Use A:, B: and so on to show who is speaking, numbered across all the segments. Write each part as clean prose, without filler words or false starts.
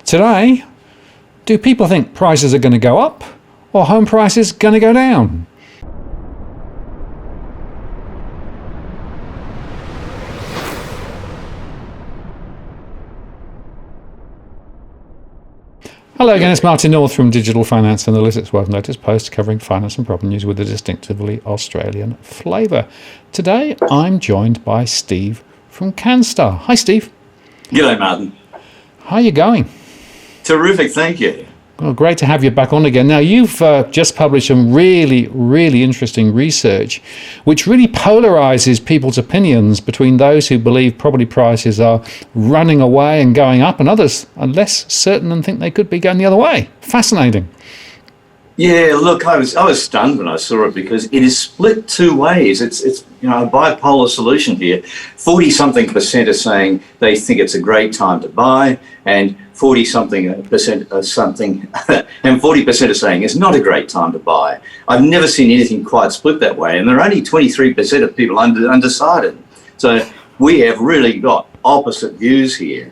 A: Today, do people think prices are going to go up or home prices going to go down? Hello again, it's Martin North from Digital Finance Analytics. Welcome to this post covering finance and property news with a distinctively Australian flavour. Today, I'm joined by Steve from Canstar. Hi, Steve.
B: G'day, Martin.
A: How are you going?
B: Terrific, thank you.
A: Well, great to have you back on again. Now, you've just published some really interesting research which really polarises people's opinions between those who believe property prices are running away and going up and others are less certain and think they could be going the other way. Fascinating.
B: Yeah, look, I was stunned when I saw it because it is split two ways. It's a bipolar solution here. 40-something% are saying they think it's a great time to buy, and 40-something% are something, and 40% are saying it's not a great time to buy. I've never seen anything quite split that way, and there are only 23% of people undecided. So we have really got opposite views here.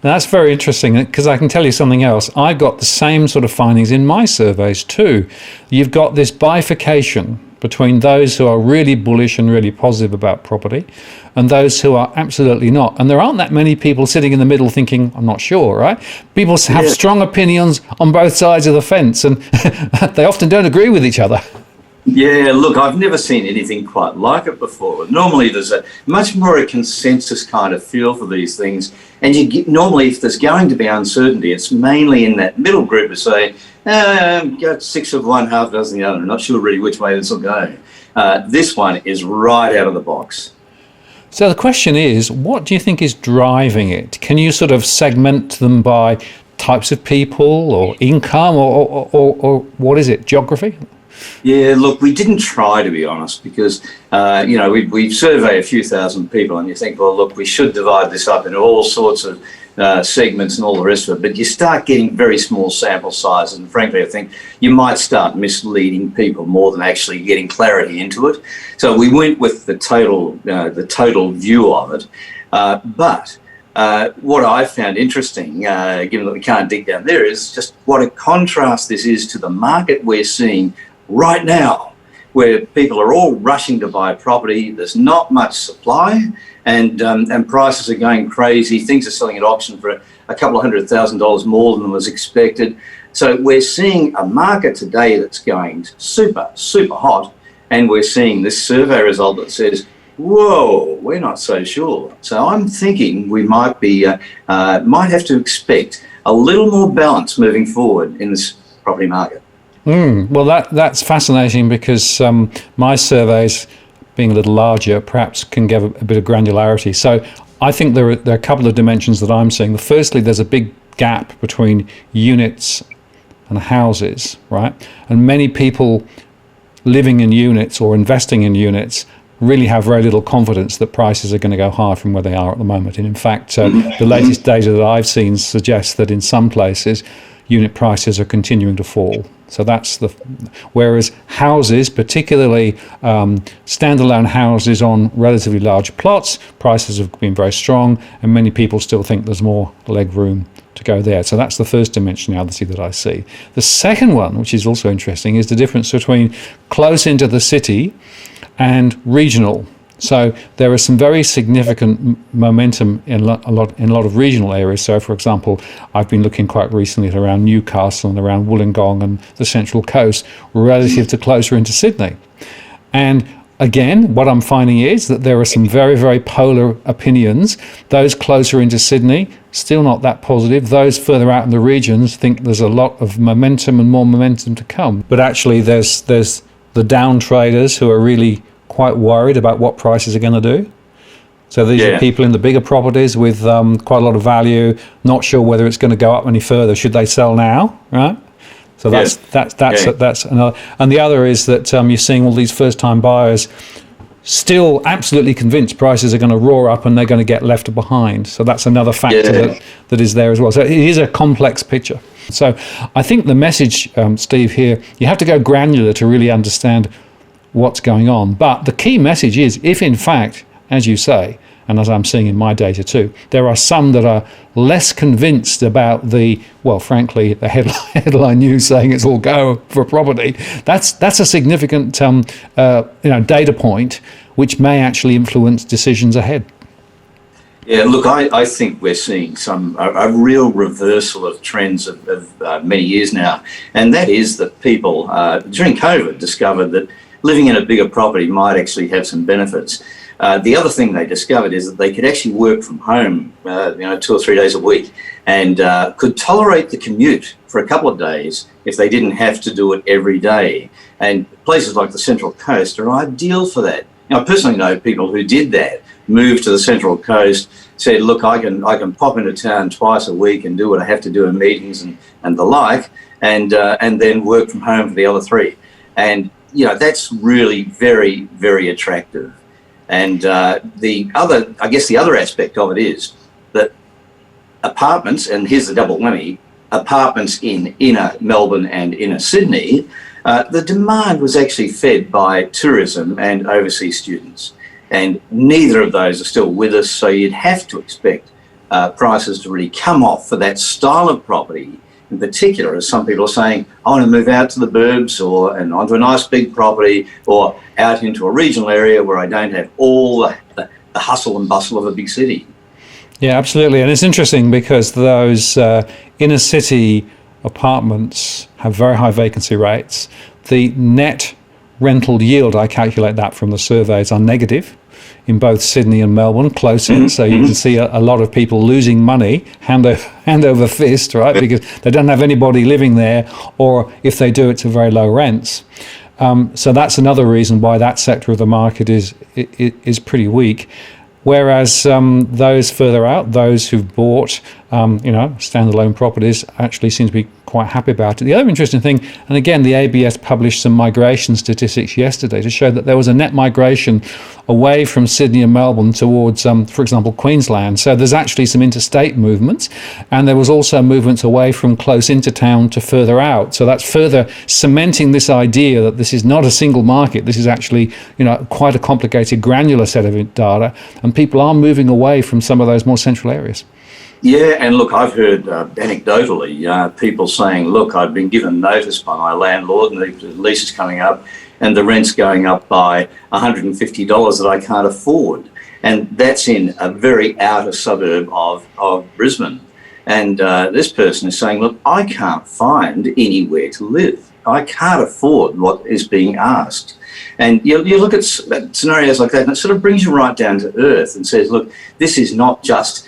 A: Now, that's very interesting because I can tell you something else. I got the same sort of findings in my surveys too. You've got this bifurcation between those who are really bullish and really positive about property and those who are absolutely not. And there aren't that many people sitting in the middle thinking, I'm not sure, right? People have strong opinions on both sides of the fence and they often don't agree with each other.
B: Yeah, look, I've never seen anything quite like it before. Normally there's a much more a consensus kind of feel for these things. And normally if there's going to be uncertainty, it's mainly in that middle group who say, got 6 of one, half dozen the other. I'm not sure really which way this will go. This one is right out of the box.
A: So the question is, what do you think is driving it? Can you sort of segment them by types of people or income or what is it, geography?
B: Yeah, look, we didn't try, to be honest, because, we survey a few thousand people and you think, well, look, we should divide this up into all sorts of segments and all the rest of it. But you start getting very small sample sizes. And frankly, I think you might start misleading people more than actually getting clarity into it. So we went with the total view of it. But what I found interesting, given that we can't dig down there, is just what a contrast this is to the market we're seeing right now, where people are all rushing to buy property. There's not much supply, and prices are going crazy. Things are selling at auction for a couple of $100,000 more than was expected. So we're seeing a market today that's going super hot, and we're seeing this survey result that says, whoa, we're not so sure. So I'm thinking we might have to expect a little more balance moving forward in this property market.
A: Well, that's fascinating because my surveys, being a little larger, perhaps can give a bit of granularity. So I think there are a couple of dimensions that I'm seeing. Firstly, there's a big gap between units and houses, right? And many people living in units or investing in units really have very little confidence that prices are going to go higher from where they are at the moment. And in fact, the latest data that I've seen suggests that in some places, unit prices are continuing to fall. So whereas houses, particularly standalone houses on relatively large plots, prices have been very strong, and many people still think there's more leg room to go there. So that's the first dimensionality that I see. The second one, which is also interesting, is the difference between close into the city and regional. So there is some very significant momentum in a lot of regional areas. So, for example, I've been looking quite recently at around Newcastle and around Wollongong and the Central Coast relative to closer into Sydney. And again, what I'm finding is that there are some very polar opinions. Those closer into Sydney, still not that positive. Those further out in the regions think there's a lot of momentum and more momentum to come. But actually, there's the down traders who are really quite worried about what prices are going to do. So these are people in the bigger properties with quite a lot of value, not sure whether it's going to go up any further. Should they sell now, right? So that's another. And the other is that you're seeing all these first-time buyers still absolutely convinced prices are going to roar up and they're going to get left behind. So that's another factor that is there as well. So it is a complex picture. So I think the message, Steve, here, you have to go granular to really understand what's going on. But the key message is, if in fact, as you say, and as I'm seeing in my data too, there are some that are less convinced about frankly, the headline news saying it's all go for property. That's a significant data point which may actually influence decisions ahead.
B: Yeah, look, I think we're seeing a real reversal of trends of many years now, and that is that people during COVID discovered that living in a bigger property might actually have some benefits. The other thing they discovered is that they could actually work from home, 2 or 3 days a week, and could tolerate the commute for a couple of days if they didn't have to do it every day. And places like the Central Coast are ideal for that. I personally know people who did that, moved to the Central Coast, said, look, I can pop into town twice a week and do what I have to do in meetings and the like, and then work from home for the other 3. And, that's really very, very attractive. And the other aspect of it is that apartments, and here's the double whammy, apartments in inner Melbourne and inner Sydney, the demand was actually fed by tourism and overseas students. And neither of those are still with us, so you'd have to expect prices to really come off for that style of property. In particular, as some people are saying, I want to move out to the burbs and onto a nice big property, or out into a regional area where I don't have all the hustle and bustle of a big city.
A: Yeah, absolutely. And it's interesting because those inner city apartments have very high vacancy rates. The net rental yield, I calculate that from the surveys, are negative in both Sydney and Melbourne, close in. So you can see a lot of people losing money, hand over fist, right? Because they don't have anybody living there, or if they do, it's at very low rents. So that's another reason why that sector of the market is pretty weak. Whereas those further out, those who've bought, standalone properties, actually seem to be quite happy about it. The other interesting thing, and again, the ABS published some migration statistics yesterday to show that there was a net migration away from Sydney and Melbourne towards, for example, Queensland. So there's actually some interstate movements, and there was also movements away from close into town to further out. So that's further cementing this idea that this is not a single market. This is actually, quite a complicated, granular set of data, and people are moving away from some of those more central areas.
B: Yeah, and look, I've heard anecdotally people saying, look, I've been given notice by my landlord and the lease is coming up and the rent's going up by $150 that I can't afford. And that's in a very outer suburb of Brisbane. And this person is saying, look, I can't find anywhere to live. I can't afford what is being asked. And you look at scenarios like that and it sort of brings you right down to earth and says, look, this is not just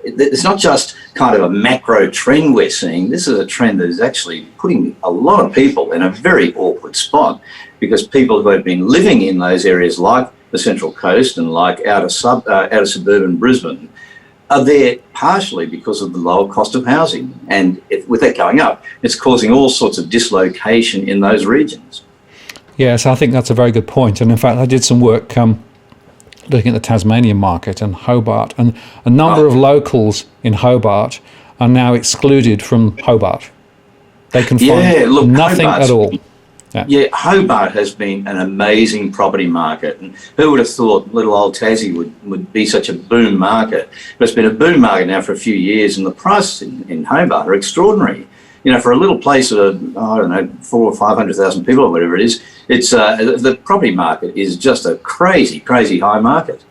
B: it's not just kind of a macro trend we're seeing. This is a trend that is actually putting a lot of people in a very awkward spot, because people who have been living in those areas like the Central Coast and like outer suburban Brisbane are there partially because of the lower cost of housing. And with that going up, it's causing all sorts of dislocation in those regions.
A: Yes, I think that's a very good point. And in fact, I did some work looking at the Tasmanian market and Hobart, and a number of locals in Hobart are now excluded from Hobart. They can find nothing at all.
B: Yeah, Hobart has been an amazing property market, and who would have thought little old Tassie would be such a boom market? But it's been a boom market now for a few years, and the prices in Hobart are extraordinary. For a little place of, 400,000 or 500,000 people or whatever it is, it's the property market is just a crazy, crazy high market.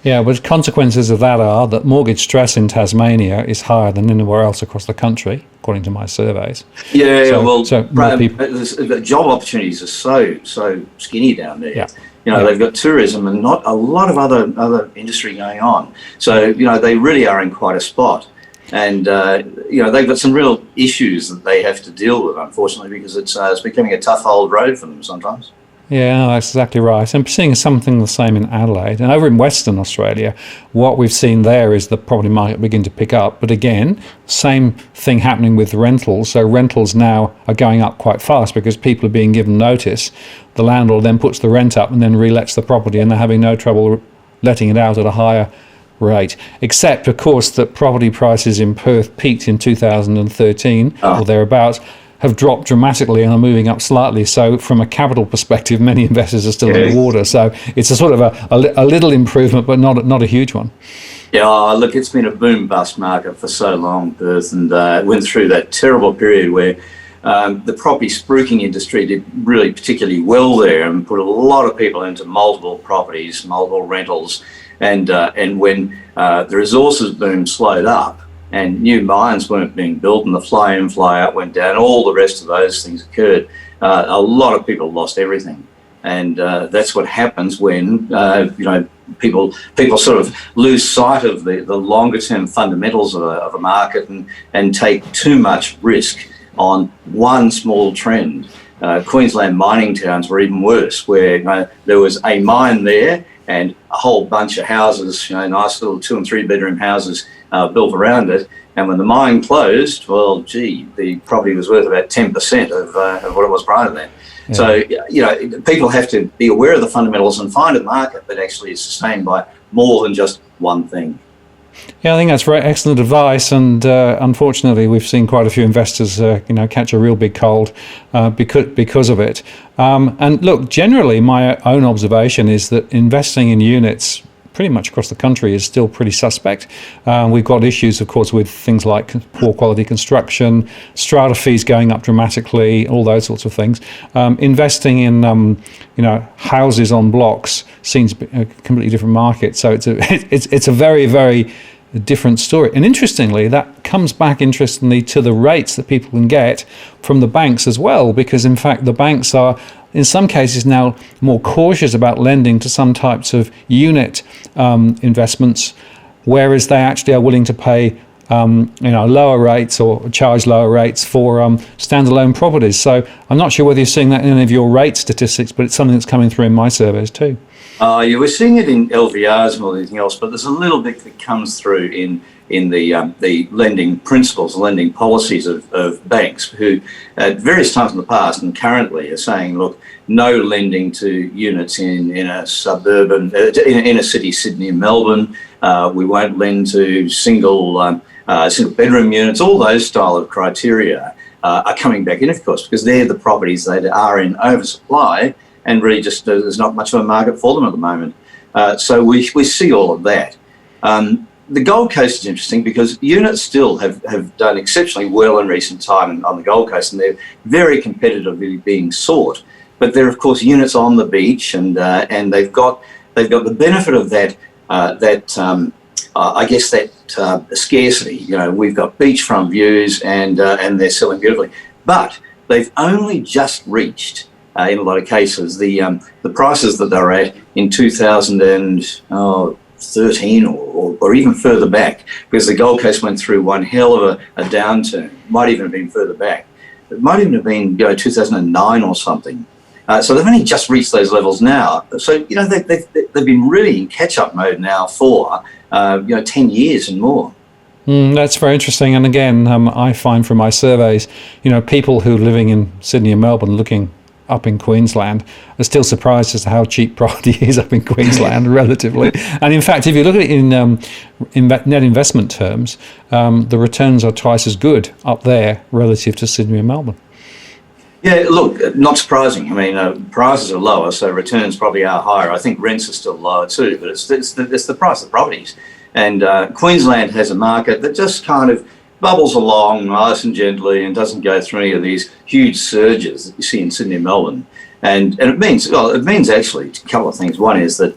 A: Yeah, but consequences of that are that mortgage stress in Tasmania is higher than anywhere else across the country, according to my surveys.
B: Yeah, the job opportunities are so skinny down there. Yeah. They've got tourism and not a lot of other industry going on. So, they really are in quite a spot. And, they've got some real issues that they have to deal with, unfortunately, because it's becoming a tough old road for them sometimes.
A: Yeah, no, that's exactly right. I'm seeing something the same in Adelaide. And over in Western Australia, what we've seen there is the property market begin to pick up. But again, same thing happening with rentals. So rentals now are going up quite fast because people are being given notice. The landlord then puts the rent up and then relets the property, and they're having no trouble letting it out at a higher rate. Except, of course, that property prices in Perth peaked in 2013 or thereabouts. have dropped dramatically and are moving up slightly. So from a capital perspective, many investors are still underwater. So it's a sort of a little improvement, but not a huge one.
B: Yeah, look, it's been a boom-bust market for so long, Perth, and went through that terrible period where the property spruiking industry did really particularly well there and put a lot of people into multiple properties, multiple rentals, and when the resources boom slowed up and new mines weren't being built and the fly in, fly out went down, all the rest of those things occurred, a lot of people lost everything. And that's what happens when people sort of lose sight of the longer term fundamentals of a market and take too much risk on one small trend. Queensland mining towns were even worse, where there was a mine there and a whole bunch of houses, nice little 2 and 3 bedroom houses built around it. And when the mine closed, well, gee, the property was worth about 10% of what it was prior to that. Yeah. So, people have to be aware of the fundamentals and find a market that actually is sustained by more than just one thing.
A: Yeah, I think that's very excellent advice, and unfortunately, we've seen quite a few investors, catch a real big cold because of it. And look, generally, my own observation is that investing in units pretty much across the country is still pretty suspect. We've got issues, of course, with things like poor quality construction, strata fees going up dramatically, all those sorts of things. Investing in, houses on blocks seems a completely different market. So it's a very, very different story. And interestingly, that comes back to the rates that people can get from the banks as well, because in fact the banks are in some cases now more cautious about lending to some types of unit investments, whereas they actually are willing to pay lower rates or charge lower rates for standalone properties. So I'm not sure whether you're seeing that in any of your rate statistics, but it's something that's coming through in my surveys too.
B: Yeah, we're seeing it in LVRs more than anything else, but there's a little bit that comes through in the lending principles, the lending policies of banks, who at various times in the past and currently are saying, look, no lending to units in a suburban, in a city, Sydney and Melbourne. We won't lend to single bedroom units. All those style of criteria are coming back in, of course, because they're the properties that are in oversupply, and really just there's not much of a market for them at the moment. So we see all of that. The Gold Coast is interesting because units still have done exceptionally well in recent time on the Gold Coast, and they're very competitively being sought. But they're of course units on the beach, and they've got the benefit of that scarcity. We've got beachfront views, and they're selling beautifully. But they've only just reached, in a lot of cases, the prices that they're at in 2013 or even further back, because the Gold Coast went through one hell of a downturn. Might even have been further back. It might even have been 2009 or something. So they've only just reached those levels now. So they've been really in catch-up mode now for 10 years and more.
A: That's very interesting. And again, I find from my surveys, people who are living in Sydney and Melbourne looking up in Queensland are still surprised as to how cheap property is up in Queensland relatively. And in fact, if you look at it in net investment terms, the returns are twice as good up there relative to Sydney and Melbourne.
B: Yeah, look, not surprising. I mean, prices are lower, so returns probably are higher. I think rents are still lower too, but it's the price of properties. And Queensland has a market that just kind of bubbles along nice and gently and doesn't go through any of these huge surges that you see in Sydney and Melbourne. And it means actually a couple of things. One is that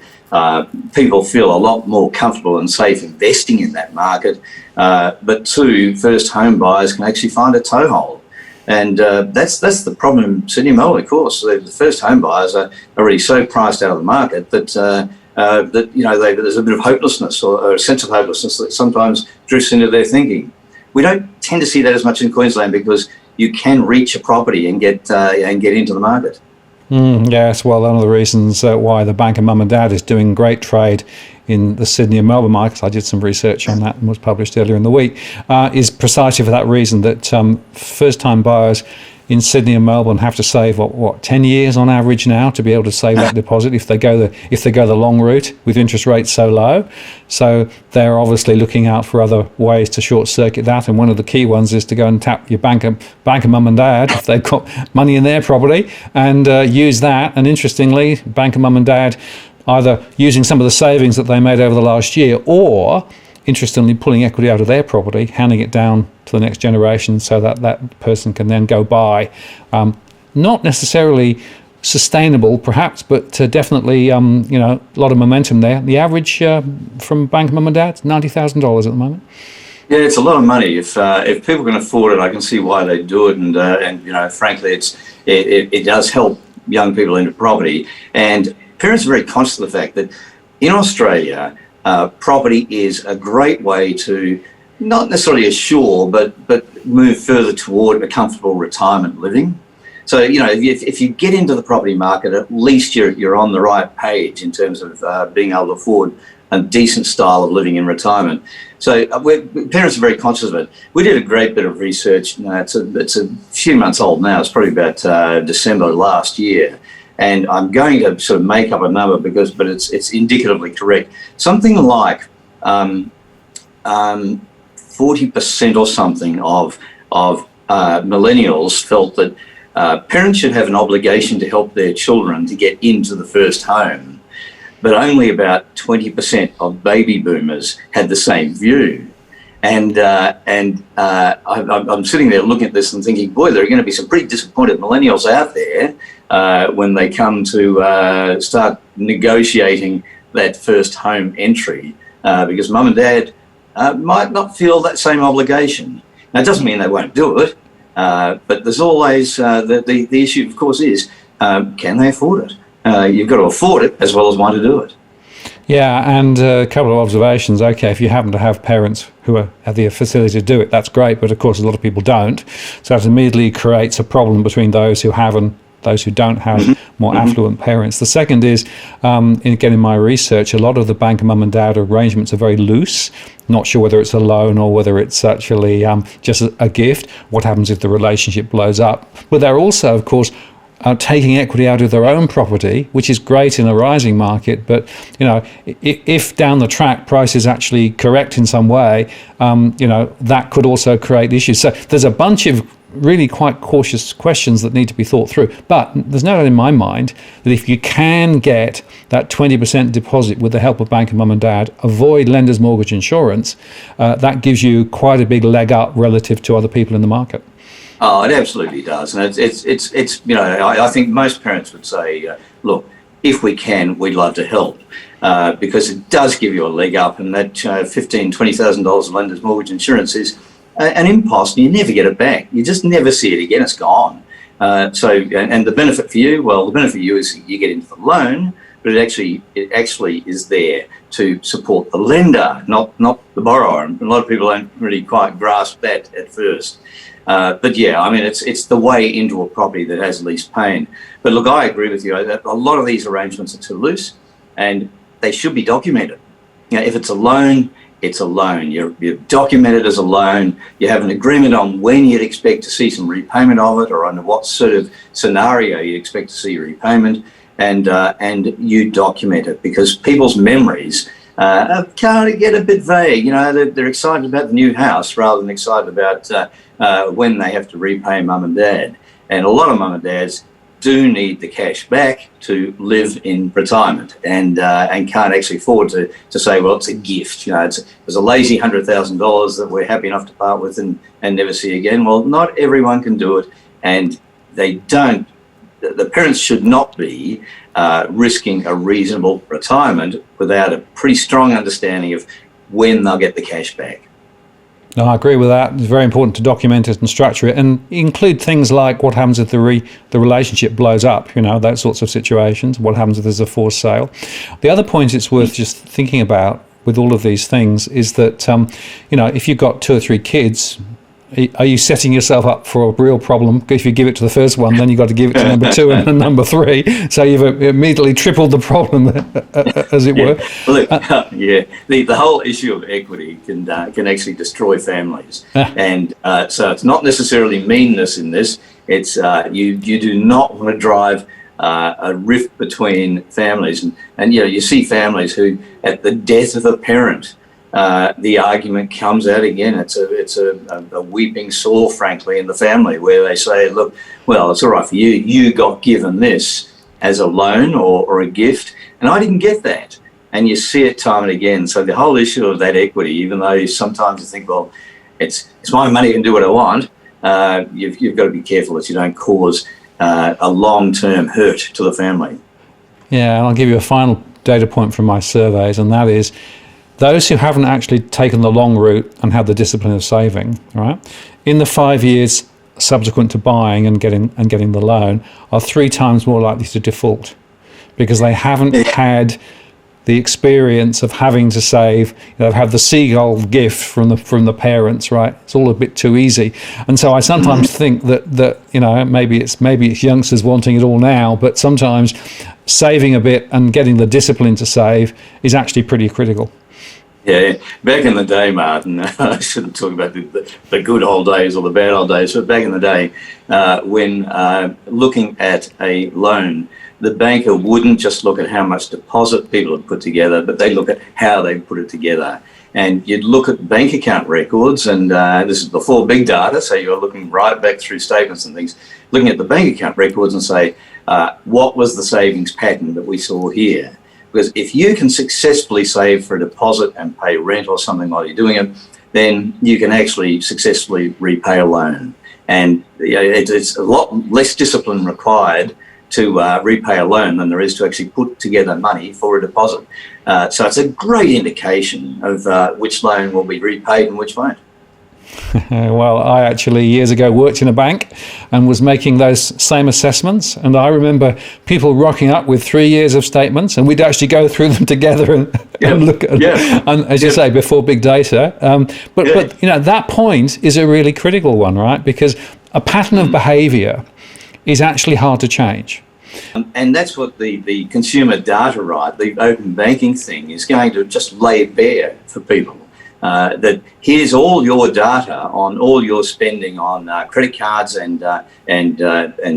B: people feel a lot more comfortable and safe investing in that market. But two, first home buyers can actually find a toehold. And that's the problem in Sydney and Melbourne, of course. The first home buyers are already so priced out of the market that there's a bit of hopelessness or a sense of hopelessness that sometimes drifts into their thinking. We don't tend to see that as much in Queensland because you can reach a property and get into the market.
A: Yes, well, one of the reasons why the Bank of Mum and Dad is doing great trade in the Sydney and Melbourne markets, I did some research on that and was published earlier in the week, is precisely for that reason, that first-time buyers in Sydney and Melbourne have to save what 10 years on average now to be able to save that deposit if they go the long route with interest rates so low. So they're obviously looking out for other ways to short circuit that, and one of the key ones is to go and tap your bank of mum and dad if they've got money in their property, and use that. And interestingly, bank of mum and dad either using some of the savings that they made over the last year, or interestingly pulling equity out of their property, handing it down to the next generation so that that person can then go buy. Not necessarily sustainable perhaps, but definitely a lot of momentum there. The average from Bank of Mum and Dad, $90,000 at the moment.
B: Yeah, it's a lot of money. If people can afford it, I can see why they do it, and frankly, it does help young people into property. And parents are very conscious of the fact that in Australia, property is a great way to not necessarily assure, but move further toward a comfortable retirement living. So, if you get into the property market, at least you're on the right page in terms of being able to afford a decent style of living in retirement. So parents are very conscious of it. We did a great bit of research. It's a few months old now. It's probably about December last year. And I'm going to sort of make up a number but it's indicatively correct. Something like 40% or something of millennials felt that parents should have an obligation to help their children to get into the first home, but only about 20% of baby boomers had the same view. And I'm sitting there looking at this and thinking, boy, there are going to be some pretty disappointed millennials out there when they come to start negotiating that first home entry, because mum and dad might not feel that same obligation. Now, it doesn't mean they won't do it, but there's always the issue, of course, is can they afford it? You've got to afford it as well as want to do it.
A: Yeah, and a couple of observations. Okay, if you happen to have parents who have the facility to do it, that's great, but of course a lot of people don't. So that immediately creates a problem between those who have and those who don't have more affluent parents. The second is, again, in my research, a lot of the bank of mum and dad arrangements are very loose. Not sure whether it's a loan or whether it's actually just a gift. What happens if the relationship blows up? But they're also, of course, taking equity out of their own property, which is great in a rising market. But if down the track prices actually correct in some way, that could also create issues. So there's a bunch of really quite cautious questions that need to be thought through. But there's no doubt in my mind that if you can get that 20% deposit with the help of Bank of Mum and Dad, avoid lender's mortgage insurance, that gives you quite a big leg up relative to other people in the market.
B: Oh, it absolutely does, and it's I think most parents would say, look, if we can, we'd love to help, because it does give you a leg up, and that $15,000-$20,000 of lender's mortgage insurance is an impost, and you never get it back. You just never see it again. It's gone. So the benefit for you, well, the benefit for you is you get into the loan, but it actually is there to support the lender, not the borrower. And a lot of people don't really quite grasp that at first. But yeah, I mean, it's the way into a property that has least pain. But look, I agree with you. A lot of these arrangements are too loose, and they should be documented. If it's a loan, it's a loan. You're documented as a loan. You have an agreement on when you'd expect to see some repayment of it, or under what sort of scenario you expect to see repayment, and you document it, because people's memories kind of get a bit vague. They're excited about the new house rather than excited about when they have to repay mum and dad. And a lot of mum and dads do need the cash back to live in retirement, and can't actually afford to say, well, it's a gift. It's a lazy $100,000 that we're happy enough to part with and never see again. Well, not everyone can do it, and they don't. The parents should not be risking a reasonable retirement without a pretty strong understanding of when they'll get the cash back.
A: No, I agree with that. It's very important to document it and structure it, and include things like what happens if the relationship blows up, that sorts of situations. What happens if there's a forced sale? The other point it's worth just thinking about with all of these things is that, if you've got 2 or 3 kids, are you setting yourself up for a real problem? If you give it to the first one, then you've got to give it to number 2 and number 3. So you've immediately tripled the problem, as it were.
B: Look, the whole issue of equity can actually destroy families. And so it's not necessarily meanness in this. It's you do not want to drive a rift between families. And you see families who, at the death of a parent, the argument comes out again. It's a weeping sore, frankly, in the family, where they say, look, well, it's all right for you. You got given this as a loan or a gift, and I didn't get that. And you see it time and again. So the whole issue of that equity, even though sometimes you think, well, it's my money, I can do what I want, you've got to be careful that you don't cause a long-term hurt to the family.
A: Yeah, and I'll give you a final data point from my surveys, and that is, those who haven't actually taken the long route and had the discipline of saving, right, in the 5 years subsequent to buying and getting the loan, are 3 times more likely to default, because they haven't had the experience of having to save. Have the seagull gift from the parents, right? It's all a bit too easy, and so I sometimes think that maybe it's youngsters wanting it all now, but sometimes saving a bit and getting the discipline to save is actually pretty critical.
B: Yeah, back in the day, Martin, I shouldn't talk about the good old days or the bad old days, but back in the day, when looking at a loan, the banker wouldn't just look at how much deposit people had put together, but they look at how they put it together. And you'd look at bank account records, and this is before big data, so you're looking right back through statements and things, looking at the bank account records and say, what was the savings pattern that we saw here? Because if you can successfully save for a deposit and pay rent or something while you're doing it, then you can actually successfully repay a loan. And it's a lot less discipline required to repay a loan than there is to actually put together money for a deposit. So it's a great indication of which loan will be repaid and which won't.
A: Well, I actually years ago worked in a bank and was making those same assessments, and I remember people rocking up with 3 years of statements, and we'd actually go through them together and look at and as you say, before big data. But that point is a really critical one, right? Because a pattern of behaviour is actually hard to change.
B: And that's what the consumer data right, the open banking thing, is going to just lay bare for people. That here's all your data on all your spending on credit cards and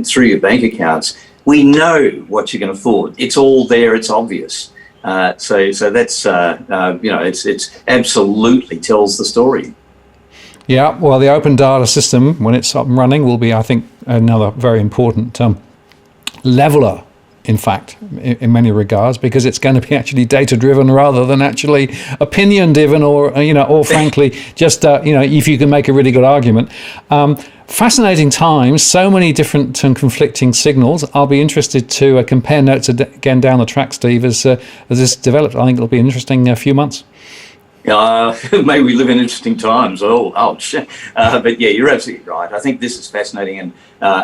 B: through your bank accounts. We know what you can afford. It's all there. It's obvious. So that's it's absolutely tells the story.
A: Yeah. Well, the open data system, when it's up and running, will be, I think, another very important leveler, in fact, in many regards, because it's going to be actually data-driven rather than actually opinion-driven, or frankly, just if you can make a really good argument. Fascinating times, so many different and conflicting signals. I'll be interested to compare notes again down the track, Steve, as this develops. I think it'll be an interesting few months.
B: Maybe we live in interesting times. But yeah, you're absolutely right. I think this is fascinating, and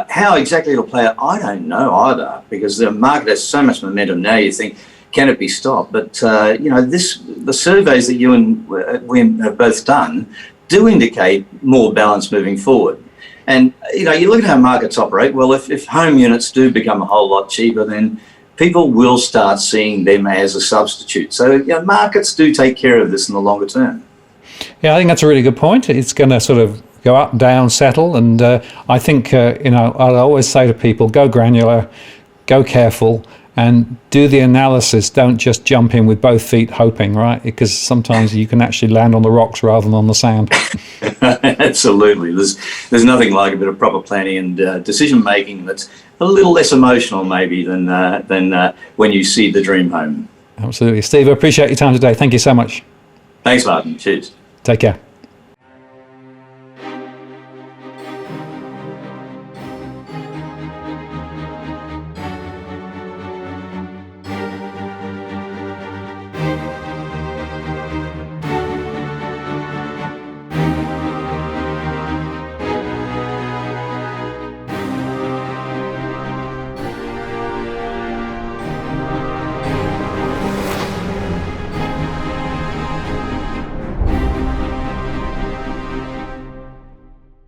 B: how exactly it'll play out, I don't know either, because the market has so much momentum now. You think, can it be stopped? But the surveys that you and we have both done do indicate more balance moving forward. And you look at how markets operate. Well, if home units do become a whole lot cheaper, then people will start seeing them as a substitute. So markets do take care of this in the longer term.
A: Yeah, I think that's a really good point. It's going to sort of go up, down, settle. And I think, I'll always say to people, go granular, go careful, and do the analysis. Don't just jump in with both feet hoping, right? Because sometimes you can actually land on the rocks rather than on the sand.
B: Absolutely. There's nothing like a bit of proper planning and decision making that's a little less emotional maybe than when you see the dream home.
A: Absolutely. Steve, I appreciate your time today. Thank you so much.
B: Thanks, Martin. Cheers.
A: Take care.